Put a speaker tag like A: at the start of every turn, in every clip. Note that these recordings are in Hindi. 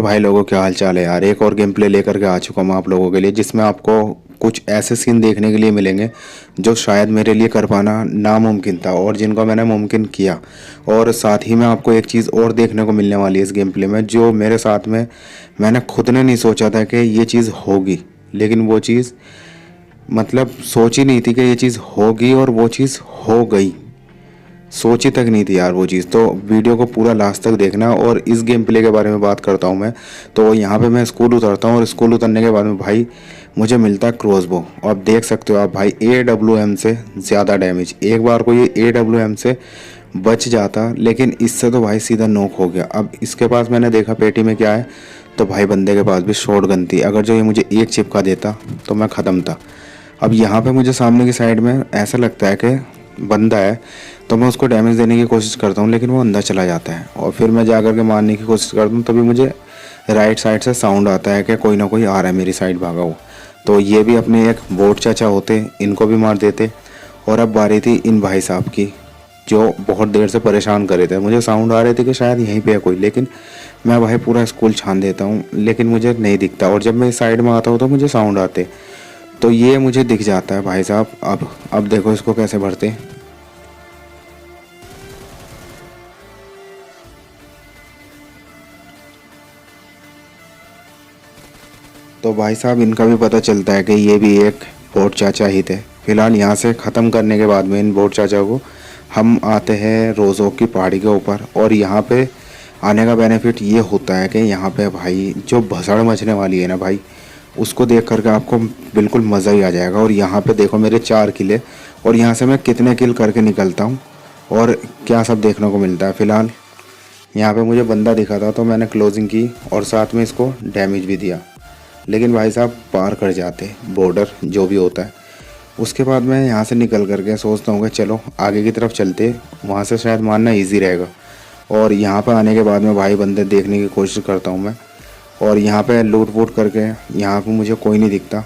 A: भाई लोगों, क्या हाल चाल है यार। एक और गेम प्ले लेकर के आ चुका हूँ आप लोगों के लिए, जिसमें आपको कुछ ऐसे सीन देखने के लिए मिलेंगे जो शायद मेरे लिए कर पाना नामुमकिन था और जिनको मैंने मुमकिन किया। और साथ ही में आपको एक चीज़ और देखने को मिलने वाली है इस गेम प्ले में, जो मेरे साथ में मैंने खुद ने नहीं सोचा था कि ये चीज़ होगी। लेकिन वो चीज़ मतलब सोची नहीं थी कि ये चीज़ होगी और वो चीज़ हो गई। सोची तक नहीं थी यार वो चीज़। तो वीडियो को पूरा लास्ट तक देखना। और इस गेम प्ले के बारे में बात करता हूँ मैं। तो यहाँ पे मैं स्कूल उतरता हूँ और स्कूल उतरने के बाद में भाई मुझे मिलता है क्रॉसबो। और आप देख सकते हो आप भाई, AWM से ज़्यादा डैमेज। एक बार को ये AWM से बच जाता, लेकिन इससे तो भाई सीधा नोक हो गया। अब इसके पास मैंने देखा पेटी में क्या है, तो भाई बंदे के पास भी शॉट गन थी। अगर जो ये मुझे एक चिपका देता तो मैं ख़त्म था। अब यहाँ पे मुझे सामने की साइड में ऐसा लगता है कि बंदा है, तो मैं उसको डैमेज देने की कोशिश करता हूँ, लेकिन वो अंदर चला जाता है। और फिर मैं जा कर के मारने की कोशिश करता हूँ, तभी मुझे राइट साइड से साउंड आता है कि कोई ना कोई आ रहा है मेरी साइड भागा हुआ। तो ये भी अपने एक बोट चाचा होते, इनको भी मार देते। और अब बारी थी इन भाई साहब की, जो बहुत देर से परेशान कर रहे थे। मुझे साउंड आ रहे थे कि शायद यहीं पे है कोई, लेकिन मैं भाई पूरा स्कूल छान देता हूँ, लेकिन मुझे नहीं दिखता। और जब मैं इस साइड में आता हूँ तो मुझे साउंड आते, तो ये मुझे दिख जाता है भाई साहब। अब देखो इसको कैसे भरते। तो भाई साहब इनका भी पता चलता है कि ये भी एक बोट चाचा ही थे। फिलहाल यहाँ से ख़त्म करने के बाद में इन बोट चाचा को हम आते हैं रोज़ों की पहाड़ी के ऊपर। और यहाँ पे आने का बेनिफिट ये होता है कि यहाँ पे भाई जो भसड़ मचने वाली है ना भाई, उसको देख करके आपको बिल्कुल मज़ा ही आ जाएगा। और यहाँ पे देखो मेरे 4 किले, और यहाँ से मैं कितने किल करके निकलता हूँ और क्या सब देखने को मिलता है। फ़िलहाल यहाँ पे मुझे बंदा दिखा था, तो मैंने क्लोजिंग की और साथ में इसको डैमेज भी दिया। लेकिन भाई साहब पार कर जाते बॉर्डर जो भी होता है। उसके बाद मैं यहाँ से निकल करके सोचता हूँ कि चलो आगे की तरफ चलते, वहाँ से शायद मारना इजी रहेगा। और यहाँ पर आने के बाद में भाई बंदे देखने की कोशिश करता हूँ मैं, और यहाँ पे लूट वूट करके यहाँ पे मुझे कोई नहीं दिखता।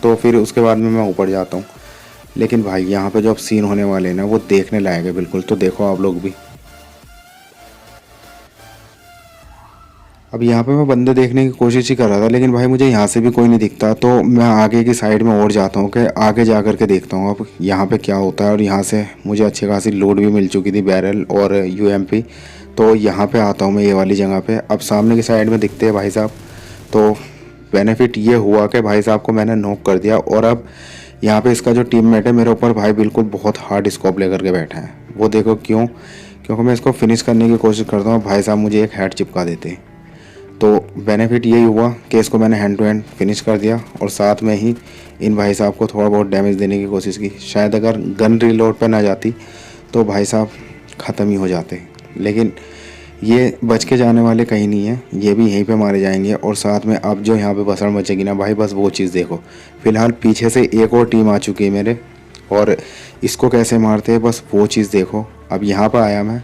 A: तो फिर उसके बाद में मैं ऊपर जाता हूँ। लेकिन भाई यहाँ पे जो अब सीन होने वाले हैं ना, वो देखने लायक है बिल्कुल। तो देखो आप लोग भी। अब यहाँ पे मैं बंदे देखने की कोशिश ही कर रहा था, लेकिन भाई मुझे यहाँ से भी कोई नहीं दिखता। तो मैं आगे की साइड में और जाता हूँ कि आगे जा कर के देखता हूँ अब यहाँ पे क्या होता है। और यहाँ से मुझे अच्छी खासी लूट भी मिल चुकी थी, बैरल और UMP। तो यहाँ पे आता हूँ मैं ये वाली जगह पे। अब सामने की साइड में दिखते हैं भाई साहब। तो बेनिफिट ये हुआ कि भाई साहब को मैंने नॉक कर दिया। और अब यहाँ पे इसका जो टीममेट है मेरे ऊपर भाई बिल्कुल बहुत हार्ड स्कोप लेकर के बैठा है। वो देखो क्यों, क्योंकि मैं इसको फिनिश करने की कोशिश करता हूँ, भाई साहब मुझे एक हेड चिपका देते हैं। तो बेनिफिट यही हुआ कि इसको मैंने हैंड टू हैंड फिनिश कर दिया। और साथ में ही इन भाई साहब को थोड़ा बहुत डैमेज देने की कोशिश की। शायद अगर गन रीलोड पे ना जाती तो भाई साहब ख़त्म ही हो जाते। लेकिन ये बच के जाने वाले कहीं नहीं है, ये भी यहीं पे मारे जाएंगे। और साथ में अब जो यहाँ पे बसड़ मचेगी ना भाई, बस वो चीज़ देखो। फ़िलहाल पीछे से एक और टीम आ चुकी है मेरे, और इसको कैसे मारते हैं बस वो चीज़ देखो। अब यहाँ पर आया मैं,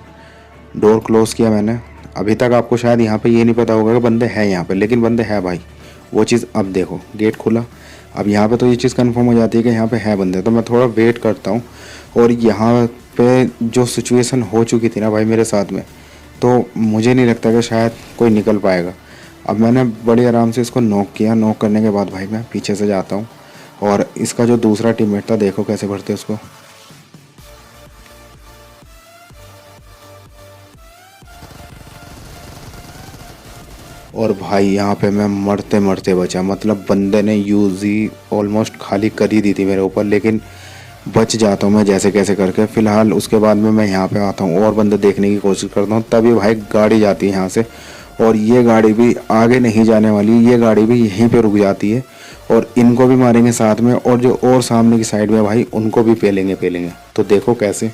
A: डोर क्लोज़ किया मैंने। अभी तक आपको शायद यहाँ पे ये नहीं पता होगा कि बंदे हैं यहाँ पे, लेकिन बंदे हैं भाई। वो चीज़ अब देखो, गेट खुला। अब यहाँ पे तो ये चीज़ कंफर्म हो जाती है कि यहाँ पे है बंदे। तो मैं थोड़ा वेट करता हूँ। और यहाँ पे जो सिचुएशन हो चुकी थी ना भाई मेरे साथ में, तो मुझे नहीं लगता कि शायद कोई निकल पाएगा। अब मैंने बड़े आराम से इसको नॉक किया। नॉक करने के बाद भाई मैं पीछे से जाता हूँ, और इसका जो दूसरा टीममेट था देखो कैसे भरते उसको। और भाई यहाँ पे मैं मरते मरते बचा। मतलब बंदे ने यूज़ ही ऑलमोस्ट खाली कर ही दी थी मेरे ऊपर, लेकिन बच जाता हूँ मैं जैसे कैसे करके। फ़िलहाल उसके बाद में मैं यहाँ पे आता हूँ और बंदे देखने की कोशिश करता हूँ। तभी भाई गाड़ी जाती है यहाँ से, और ये गाड़ी भी आगे नहीं जाने वाली, ये गाड़ी भी यहीं पे रुक जाती है। और इनको भी मारेंगे साथ में, और जो और सामने की साइड में भाई उनको भी पेलेंगे पेलेंगे। तो देखो कैसे।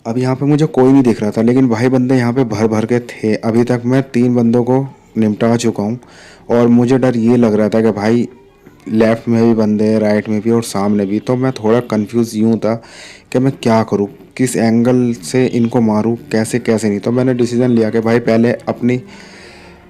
A: अब यहाँ पे मुझे कोई नहीं दिख रहा था, लेकिन भाई बंदे यहाँ पे भर भर के थे। अभी तक मैं 3 बंदों को निपटा चुका हूँ। और मुझे डर ये लग रहा था कि भाई लेफ़्ट में भी बंदे हैं, राइट में भी और सामने भी। तो मैं थोड़ा कंफ्यूज यूँ था कि मैं क्या करूँ, किस एंगल से इनको मारूँ, कैसे कैसे नहीं। तो मैंने डिसीज़न लिया कि भाई पहले अपनी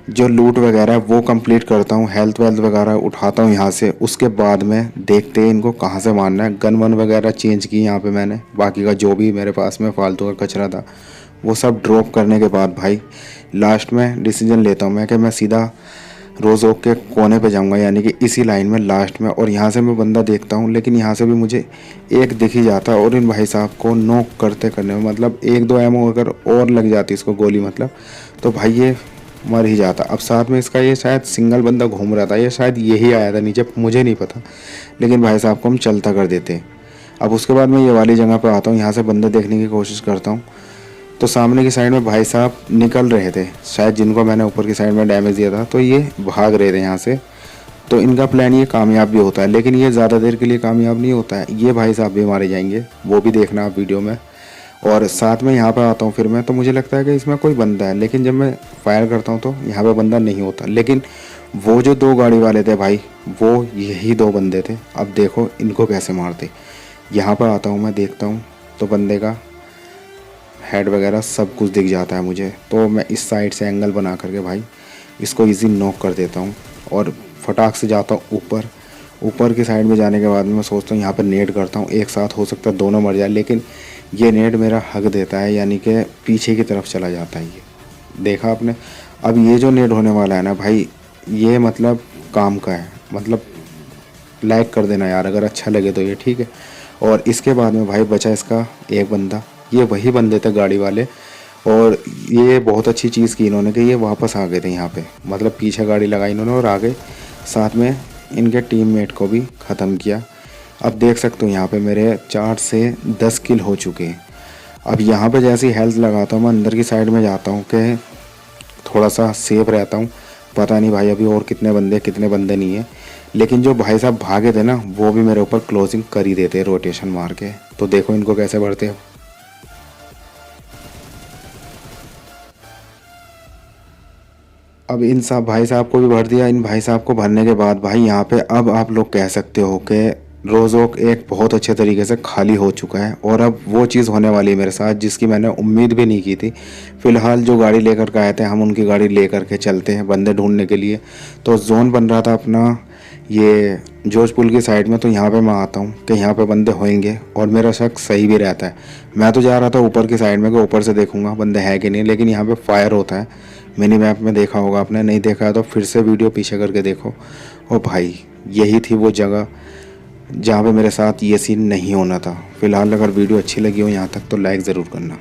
A: जो लूट वगैरह है वो कंप्लीट करता हूँ, हेल्थ वेल्थ वगैरह उठाता हूँ यहाँ से। उसके बाद में देखते हैं इनको कहाँ से मारना है। गन वन वगैरह चेंज की यहाँ पे मैंने, बाकी का जो भी मेरे पास में फालतू का कचरा था वो सब ड्रॉप करने के बाद भाई लास्ट में डिसीजन लेता हूँ मैं कि मैं सीधा रोज़ ओक के कोने पे जाऊंगा, यानी कि इसी लाइन में लास्ट में। और यहाँ से मैं बंदा देखता हूँ, लेकिन यहाँ से भी मुझे एक दिख ही जाता है और इन भाई साहब को नॉक करते करने में मतलब 1-2 एमओ अगर और लग जाती इसको गोली मतलब, तो भाई ये मर ही जाता। अब साथ में इसका ये शायद सिंगल बंदा घूम रहा था, ये शायद यही आया था नीचे, मुझे नहीं पता, लेकिन भाई साहब को हम चलता कर देते। अब उसके बाद मैं ये वाली जगह पर आता हूँ, यहाँ से बंदा देखने की कोशिश करता हूँ, तो सामने की साइड में भाई साहब निकल रहे थे शायद, जिनको मैंने ऊपर की साइड में डैमेज दिया था, तो ये भाग रहे थे यहाँ से। तो इनका प्लान ये कामयाब भी होता है, लेकिन ये ज़्यादा देर के लिए कामयाब नहीं होता है। ये भाई साहब भी मारे जाएंगे, वो भी देखना आप वीडियो में। और साथ में यहाँ पर आता हूँ फिर मैं, तो मुझे लगता है कि इसमें कोई बंदा है, लेकिन जब मैं फायर करता हूँ तो यहाँ पर बंदा नहीं होता। लेकिन वो जो 2 गाड़ी वाले थे भाई, वो यही 2 बंदे थे। अब देखो इनको कैसे मारते। यहाँ पर आता हूँ मैं, देखता हूँ तो बंदे का हेड वगैरह सब कुछ दिख जाता है मुझे। तो मैं इस साइड से एंगल बना करके भाई इसको इजी नॉक कर देता हूँ और फटाक से जाता हूँ ऊपर। ऊपर की साइड में जाने के बाद में मैं सोचता हूँ यहाँ पर नेट करता हूँ, एक साथ हो सकता है दोनों मर जाए, लेकिन ये नेट मेरा हक देता है, यानी कि पीछे की तरफ चला जाता है। ये देखा आपने। अब ये जो नेट होने वाला है ना भाई, ये मतलब काम का है, मतलब लाइक कर देना यार अगर अच्छा लगे तो ये, ठीक है। और इसके बाद में भाई बचा इसका एक बंदा, ये वही बंदे थे गाड़ी वाले। और ये बहुत अच्छी चीज़ की इन्होंने कि ये वापस आ गए थे यहाँ पे, मतलब पीछे गाड़ी लगाई इन्होंने और आ गए, साथ में इनके टीममेट को भी ख़त्म किया। अब देख सकते हो यहाँ पे मेरे 4 से 10 किल हो चुके हैं। अब यहाँ पे जैसी हेल्थ लगाता हूँ मैं अंदर की साइड में जाता हूँ कि थोड़ा सा सेफ रहता हूँ। पता नहीं भाई अभी और कितने बंदे नहीं है, लेकिन जो भाई साहब भागे थे ना वो भी मेरे ऊपर क्लोजिंग कर ही देते रोटेशन मार के। तो देखो इनको कैसे बढ़ते हैं। अब इन सब भाई साहब को भी भर दिया। इन भाई साहब को भरने के बाद भाई यहाँ पे अब आप लोग कह सकते हो कि रोज़ोक एक बहुत अच्छे तरीके से खाली हो चुका है। और अब वो चीज़ होने वाली है मेरे साथ जिसकी मैंने उम्मीद भी नहीं की थी। फ़िलहाल जो गाड़ी लेकर के आए थे हम, उनकी गाड़ी लेकर के चलते हैं बंदे ढूंढने के लिए। तो जोन बन रहा था अपना ये जोश पुल की साइड में, तो यहाँ पे मैं आता हूँ कि यहाँ पे बंदे होंगे और मेरा शक सही भी रहता है। मैं तो जा रहा था ऊपर की साइड में कि ऊपर से देखूंगा बंदे हैं कि नहीं, लेकिन यहाँ पे फायर होता है। मिनी मैप में देखा होगा आपने, नहीं देखा है तो फिर से वीडियो पीछे करके देखो। और भाई यही थी वो जगह जहाँ पे मेरे साथ ये सीन नहीं होना था। फ़िलहाल अगर वीडियो अच्छी लगी हो यहाँ तक तो लाइक ज़रूर करना।